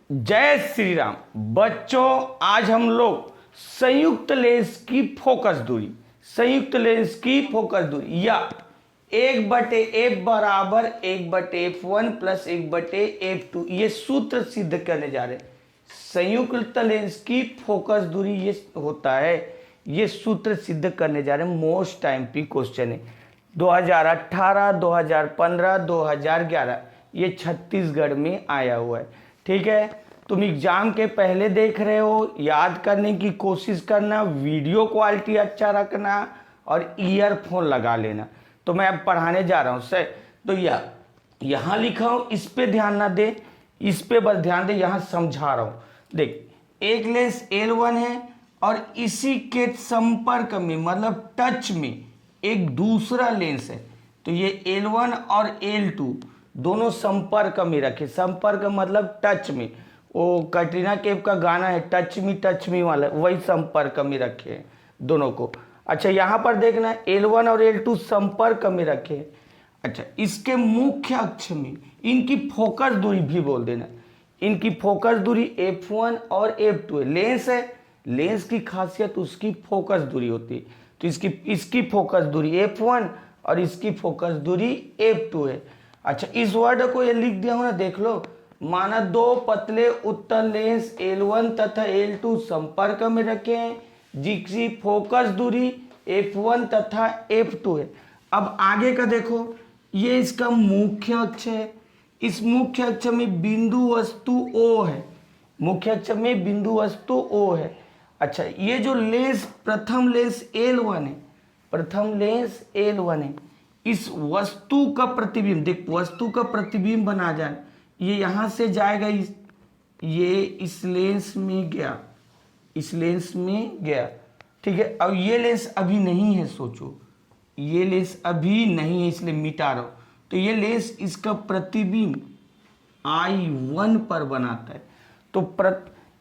जय श्री राम। बच्चों, आज हम लोग संयुक्त लेंस की फोकस दूरी, संयुक्त लेंस की फोकस दूरी या 1/f बराबर 1/f1 प्लस 1/f2 ये सूत्र सिद्ध करने जा रहे हैं। संयुक्त लेंस की फोकस दूरी ये होता है, ये सूत्र सिद्ध करने जा रहे हैं। मोस्ट टाइम पी क्वेश्चन है 2018, 2015, 2011 ये छत्तीसगढ़ में आया हुआ है। ठीक है, तुम एग्जाम के पहले देख रहे हो, याद करने की कोशिश करना, वीडियो क्वालिटी अच्छा रखना और ईयरफोन लगा लेना। तो मैं अब पढ़ाने जा रहा हूँ सर। तो यहाँ लिखा हूँ, इस पे ध्यान ना दे, इस पे बस ध्यान दे, यहाँ समझा रहा हूँ। देख, एक लेंस L1 है और इसी के संपर्क में मतलब टच में एक दूसरा लेंस है। तो ये L1 और L2 दोनों संपर्क में रखे। संपर्क मतलब टच में, वो कैटरीना कैफ का गाना है टच मी वाला, वही संपर्क में रखे हैं दोनों को। अच्छा, यहाँ पर देखना L1 और L2 संपर्क में रखे। अच्छा, इसके मुख्य अक्ष में इनकी फोकस दूरी भी बोल देना। इनकी फोकस दूरी F1 और F2 है। लेंस है, लेंस की खासियत उसकी फोकस दूरी होती है। तो इसकी फोकस दूरी F1 और इसकी फोकस दूरी F2 है। अच्छा, इस वर्ड को ये लिख दिया हूं ना, देख लो। माना दो पतले उत्तल लेंस L1 तथा L2 संपर्क में रखे हैं, जिसकी फोकस दूरी F1 तथा F2 है। अब आगे का देखो, ये इसका मुख्य अक्ष है। इस मुख्य अक्ष में बिंदु वस्तु O है। मुख्य अक्ष में बिंदु वस्तु O है। अच्छा, ये जो लेंस प्रथम लेंस L1 है, प्रथम लेंस L1 है, इस वस्तु का प्रतिबिंब, देख वस्तु का प्रतिबिंब बना जाए, ये यहां से जाएगा, ये इस लेंस में गया, इस लेंस में गया। ठीक है, अब ये लेंस अभी नहीं है, सोचो ये लेंस अभी नहीं है, इसलिए मिटा रहा हूं। तो ये लेंस इसका प्रतिबिंब I1 पर बनाता है। तो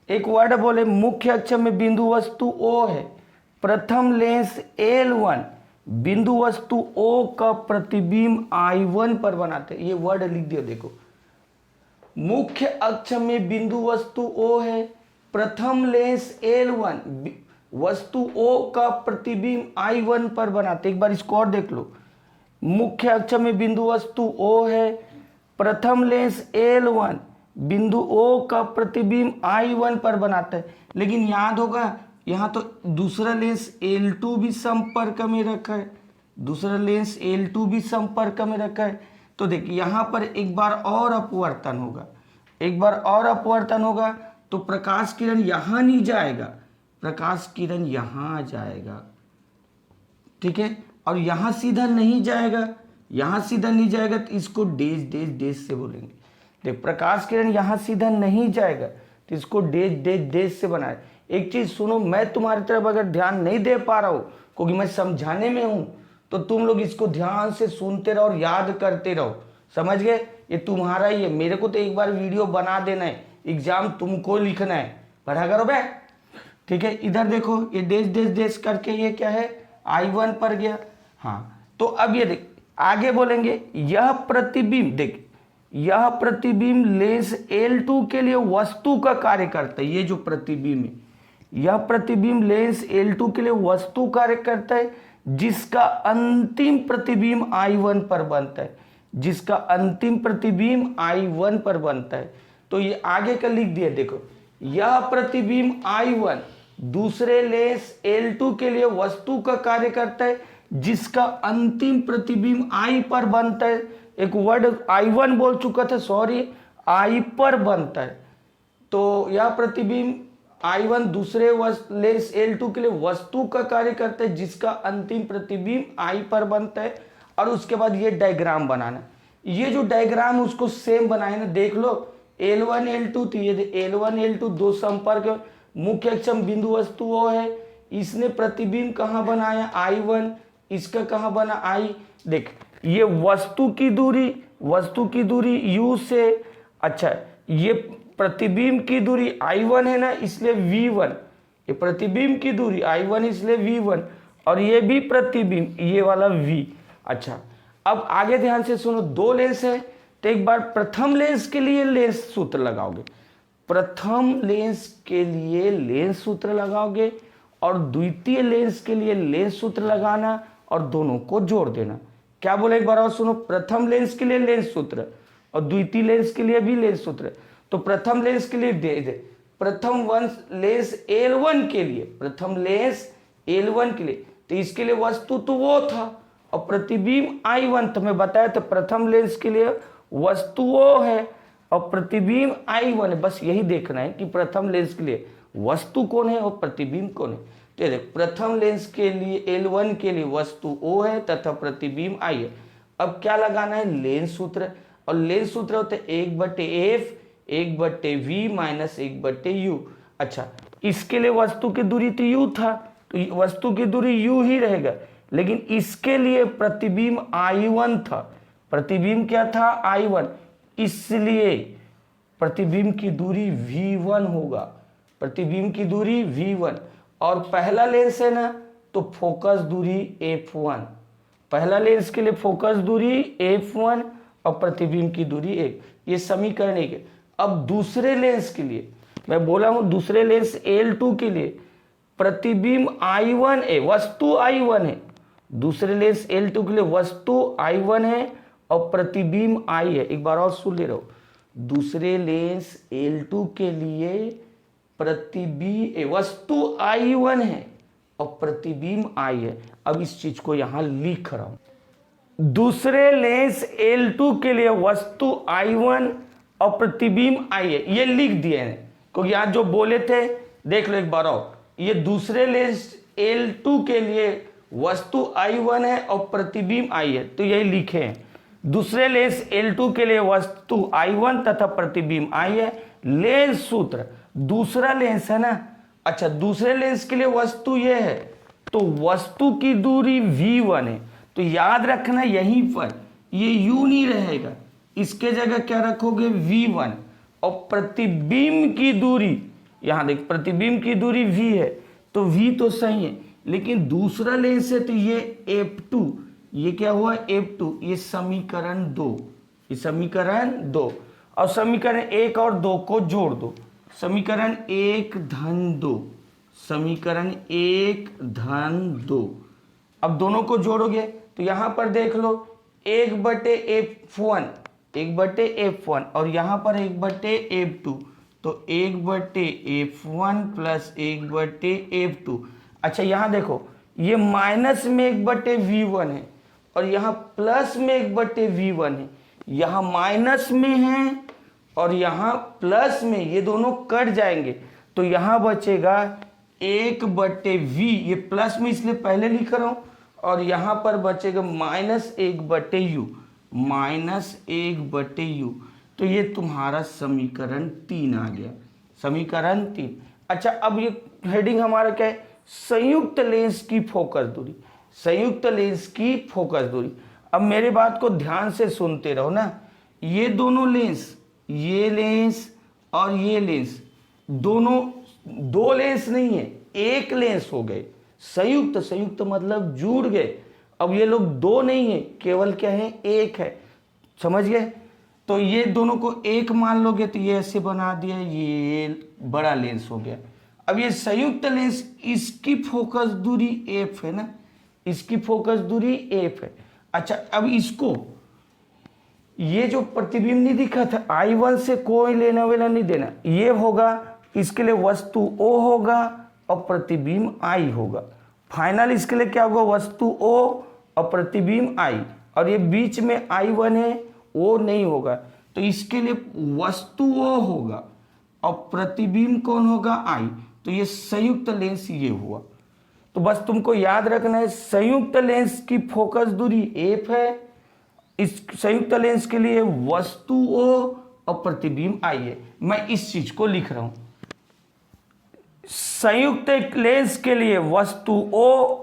एक वर्ड बोले, मुख्य अक्ष में बिंदु वस्तु O है, प्रथम लेंस L1 बिंदु वस्तु O का प्रतिबिंब I1 पर बनाते हैं। ये वर्ड लिख दिया, देखो, मुख्य अक्ष में बिंदु वस्तु O है, प्रथम लेंस L1 वस्तु O का प्रतिबिंब I1 पर बनाते। एक बार इसको और देख लो, मुख्य अक्ष में बिंदु वस्तु O है, प्रथम लेंस L1 बिंदु O का प्रतिबिंब I1 पर बनाता है। लेकिन याद होगा, यहाँ तो दूसरा लेंस L2 भी संपर्क में रखा है, दूसरा लेंस L2 भी संपर्क में रखा है। तो देखिए, यहाँ पर एक बार और अपवर्तन होगा, एक बार और अपवर्तन होगा, तो प्रकाश किरण यहाँ नहीं जाएगा, प्रकाश किरण यहाँ आ जाएगा। ठीक है, और यहाँ सीधा नहीं जाएगा, यहाँ सीधा नहीं जाएगा, तो इसको डेज डेज डेज से बोलेंगे। देख, प्रकाश किरण यहाँ सीधा नहीं जाएगा, तो इसको डेज डेज डेज से बनाए। एक चीज सुनो, मैं तुम्हारी तरफ अगर ध्यान नहीं दे पा रहा हूँ क्योंकि मैं समझाने में हूँ, तो तुम लोग इसको ध्यान से सुनते रहो और याद करते रहो। समझ गए? ये तुम्हारा ही है, मेरे को तो एक बार वीडियो बना देना है, एग्जाम तुमको लिखना है, पढ़ा करो बे। ठीक है, इधर देखो, ये डेज डेज डेज करके ये क्या है, I1 पर गया। हाँ, तो अब ये देख, आगे बोलेंगे, यह प्रतिबिंब, देख यह प्रतिबिंब लेंस L2 के लिए वस्तु का कार्य करता है। ये जो प्रतिबिंब है, यह प्रतिबिंब लेंस L2 के लिए वस्तु कार्य करता है, जिसका अंतिम प्रतिबिंब I1 पर बनता है, जिसका अंतिम प्रतिबिंब I1 पर बनता है। तो ये आगे का लिख दिया, देखो, यह प्रतिबिंब I1 दूसरे लेंस L2 के लिए वस्तु का कार्य करता है, जिसका अंतिम प्रतिबिंब I पर बनता है। एक वर्ड I1 बोल चुका था, सॉरी, I पर बनता है। तो यह प्रतिबिंब I1 दूसरे लेंस L2 के लिए वस्तु का कार्य करता है, जिसका अंतिम प्रतिबिंब I पर बनता है। और उसके बाद ये डायग्राम बनाना, ये जो डायग्राम उसको सेम बनाए ना, देख लो, L1 L2, तो ये L1 L2 दो संपर्क, मुख्य अक्ष में बिंदु वस्तु O है, इसने प्रतिबिंब कहाँ बनाया, I1, इसका कहाँ बना I। देख, ये वस्तु की दूरी U से, अच्छा ये प्रतिबिंब की दूरी I1 है ना, इसलिए V1, ये प्रतिबिंब की दूरी I1 इसलिए V1, और ये भी प्रतिबिंब ये वाला V। अच्छा, अब आगे ध्यान से सुनो, दो लेंस है, तो एक बार प्रथम लेंस के लिए लेंस सूत्र लगाओगे। प्रथम लेंस के लिए लेंस सूत्र लगाओगे और द्वितीय लेंस के लिए लेंस सूत्र लगाना और दोनों को जोड़ देना। क्या बोले एक बार और सुनो, प्रथम लेंस के लिए लेंस सूत्र और द्वितीय लेंस के लिए भी लेंस सूत्र। तो प्रथम लेंस के लिए दे प्रथम लेंस L1 के लिए, प्रथम लेंस L1 के लिए, तो इसके लिए वस्तु तो वो था और प्रतिबिंब I1 तो मैं बताया तो प्रथम लेंस के लिए वस्तु वो है और प्रतिबिंब I1 है। बस यही देखना है कि प्रथम लेंस के लिए वस्तु कौन है और प्रतिबिंब कौन है। तो देख, प्रथम लेंस के लिए L1 के लिए वस्तु O है तथा प्रतिबिंब I है। अब क्या लगाना है, लेंस सूत्र, और लेंस सूत्र होते 1/f 1/v माइनस 1/u। अच्छा, इसके लिए वस्तु की दूरी तो u था, तो वस्तु की दूरी u ही रहेगा, लेकिन इसके लिए प्रतिबिंब I1 था, प्रतिबिंब क्या था I1, इसलिए प्रतिबिंब की दूरी v1 होगा, प्रतिबिंब की दूरी v1। और पहला लेंस है ना तो फोकस दूरी f1, पहला लेंस के लिए फोकस दूरी f1 और प्रतिबिंब की दूरी 1, ये समीकरण 1 है। अब दूसरे लेंस के लिए मैं बोला हूं, दूसरे लेंस L2 के लिए प्रतिबिंब I1 है, वस्तु I1 है, दूसरे लेंस L2 के लिए वस्तु I1 है और प्रतिबिंब I है। एक बार और सुन ले रहा हूं, दूसरे लेंस L2 के लिए प्रतिबिंब वस्तु I1 है और प्रतिबिंब I है। अब इस चीज को यहां लिख रहा हूं, दूसरे लेंस L2 के लिए वस्तु I1 और प्रतिबिंब I है, ये लिख दिए हैं क्योंकि यहां जो बोले थे देख लो एक बार और, ये दूसरे लेंस L2 के लिए वस्तु I1 है और प्रतिबिंब I है, तो यही लिखे हैं, दूसरे लेंस L2 के लिए वस्तु I1 तथा प्रतिबिंब I है। लेंस सूत्र, दूसरा लेंस है ना, अच्छा दूसरे लेंस के लिए वस्तु ये है तो वस्तु की दूरी v1 है, तो याद रखना यहीं पर ये u नहीं रहेगा, इसके जगह क्या रखोगे v1, और प्रतिबिंब की दूरी, यहां देख प्रतिबिंब की दूरी v है तो v तो सही है, लेकिन दूसरा लेंस है तो ये f2, ये क्या हुआ f2, ये समीकरण 2, ये समीकरण 2, और समीकरण 1 और 2 को जोड़ दो, समीकरण 1 धन 2, समीकरण 1 धन 2। अब दोनों को जोड़ोगे तो यहां पर देख लो 1/f1 1/f1 और यहां पर 1/f2, तो 1/f1 प्लस 1/f2। अच्छा यहां देखो ये माइनस में 1/v1 है और यहाँ प्लस में 1/v1 है, यहाँ माइनस में है और यहाँ प्लस में, ये दोनों कट जाएंगे तो यहाँ बचेगा 1/v, ये प्लस में इसलिए पहले लिख रहा हूँ, और यहाँ पर बचेगा -1/u, -1/u। तो ये तुम्हारा समीकरण 3 आ गया, समीकरण 3। अच्छा अब ये हेडिंग हमारा क्या है, संयुक्त लेंस की फोकस दूरी, संयुक्त लेंस की फोकस दूरी। अब मेरे बात को ध्यान से सुनते रहो ना, ये दोनों लेंस, ये लेंस और ये लेंस, दोनों दो लेंस नहीं है, एक लेंस हो गए, संयुक्त, संयुक्त मतलब जुड़ गए। अब ये लोग दो नहीं है, केवल क्या है, एक है, समझ गए। तो ये दोनों को एक मान लोगे तो ये ऐसे बना दिया, ये बड़ा लेंस हो गया। अब ये संयुक्त लेंस, इसकी फोकस दूरी f है ना, इसकी फोकस दूरी f है। अच्छा अब इसको, ये जो प्रतिबिंब नहीं दिखा था I1 से कोई लेना वेना नहीं देना, ये होगा, इसके लिए वस्तु O होगा और प्रतिबिंब I होगा। फाइनल इसके लिए क्या होगा, वस्तु O और प्रतिबिंब I, और ये बीच में I1 है, O नहीं होगा, तो इसके लिए वस्तु O होगा और प्रतिबिंब कौन होगा, I। तो ये संयुक्त लेंस ये हुआ। तो बस तुमको याद रखना है, संयुक्त लेंस की फोकस दूरी f है, इस संयुक्त लेंस के लिए वस्तु O और प्रतिबिंब I है। मैं इस चीज को लिख रहा हूं, संयुक्त लेंस के लिए वस्तु O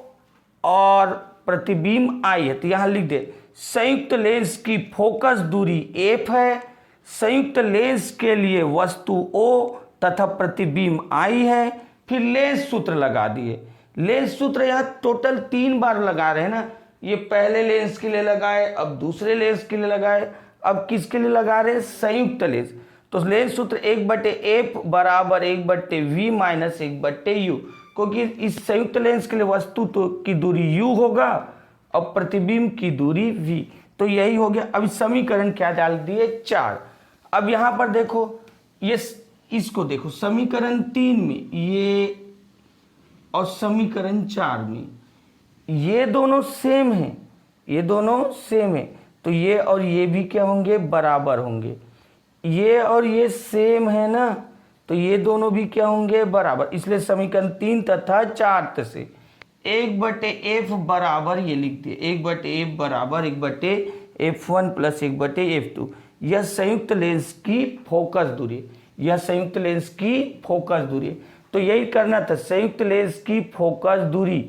और प्रतिबिंब I है, तो यहां लिख दे संयुक्त लेंस की फोकस दूरी f है, संयुक्त लेंस के लिए वस्तु O तथा प्रतिबिंब I है। फिर लेंस सूत्र लगा दिए, लेंस सूत्र यहाँ टोटल 3 बार लगा रहे हैं ना, ये पहले लेंस के लिए लगाए, अब दूसरे लेंस के लिए लगाए, अब किसके लिए लगा रहे हैं, संयुक्त लेंस। तो लेंस सूत्र 1/f बराबर 1/v माइनस 1/u, क्योंकि इस संयुक्त लेंस के लिए वस्तु तो की दूरी u होगा और प्रतिबिंब की दूरी v, तो यही हो गया। अब समीकरण क्या डाल दिए 4। अब यहाँ पर देखो ये इसको देखो समीकरण 3 में ये और समीकरण 4 में ये दोनों सेम है, ये दोनों सेम है, तो ये और ये भी क्या होंगे बराबर होंगे। ये और ये सेम है ना, तो ये दोनों भी क्या होंगे बराबर, इसलिए समीकरण 3 तथा 4 से 1/f बराबर ये लिख दिए 1/f बराबर 1/f1 प्लस 1/f2। यह संयुक्त लेंस की फोकस दूरी, यह संयुक्त लेंस की फोकस दूरी। तो यही करना था, संयुक्त लेंस की फोकस दूरी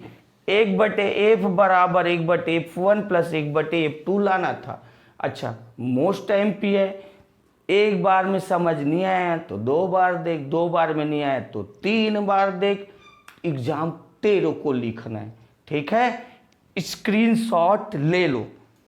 1/f बराबर 1/f1 प्लस 1/f2 लाना था। अच्छा मोस्ट एमपी है, एक बार में समझ नहीं आया तो 2 बार देख, 2 बार में नहीं आया तो 3 बार देख, एग्जाम 13 को लिखना है, ठीक है। स्क्रीनशॉट ले लो।